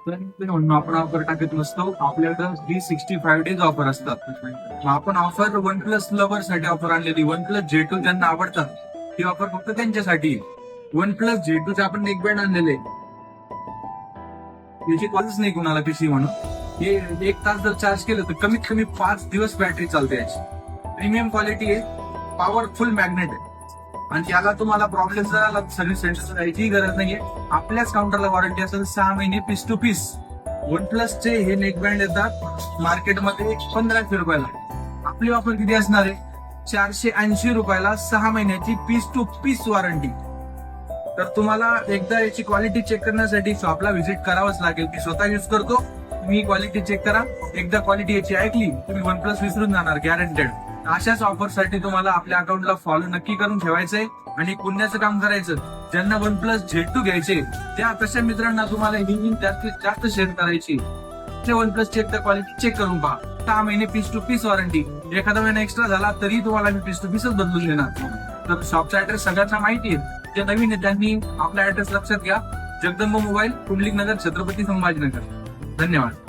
म्हणून आपण ऑफर टाकत नसतो. आपल्याकडं 365 डेज ऑफर असतात. मग आपण ऑफर वन प्लस लवर साठी ऑफर आणलेली. वन प्लस J2 त्यांना आवडतात, ती ऑफर फक्त त्यांच्यासाठी. वन प्लस J2 आपण नेक बँड आणलेले, याची कॉलच नाही कुणाला पीसी म्हणून. हे 1 तास जर चार्ज केलं तर कमीत कमी 5 दिवस बॅटरी चालते याची. प्रीमियम क्वालिटी आहे, पॉवरफुल मॅग्नेट आहे, आणि याला तुम्हाला प्रॉब्लेम जर सर्व्हिस सेंटर जायची गरज नाहीये. आपल्याच काउंटरला वॉरंटी असेल 6 महिने पीस टू पीस. वन प्लसचे हे नेक बँड येतात मार्केटमध्ये 1500 रुपयाला. आपली ऑफर किती असणार आहे? 480 रुपयाला 6 महिन्याची पीस टू पीस वॉरंटी. तर तुम्हाला एकदा याची क्वालिटी चेक करण्यासाठी शॉपला व्हिजिट करावंच लागेल. मी स्वतः युज करतो, मी क्वालिटी चेक करा. एकदा क्वालिटी याची ऐकली तुम्ही वन प्लस विसरून जाणार, गॅरंटेड. अशाच ऑफर साठी तुम्हाला आपल्या अकाउंटला फॉलो नक्की करून ठेवायचंय आणि पुण्याचं काम करायचं. ज्यांना वन प्लस J2 घ्यायचे त्या तशा मित्रांना तुम्हाला ही लिंक जास्तीत जास्त शेअर करायची. वन प्लस ची एकदा क्वालिटी चेक करून पहा. 6 महिने पीस टू पीस वॉरंटी. एखादा महिना एक्स्ट्रा झाला तरी तुम्हाला मी पीस टू पीसच बदलून देणार. तर शॉपचा ऍड्रेस सगळ्यांना माहिती आहे. जे नवीन आहे त्यांनी आपला ऍड्रेस लक्षात घ्या. जगदंब मोबाईल, पुंडलिक नगर, छत्रपती संभाजीनगर. धन्यवाद.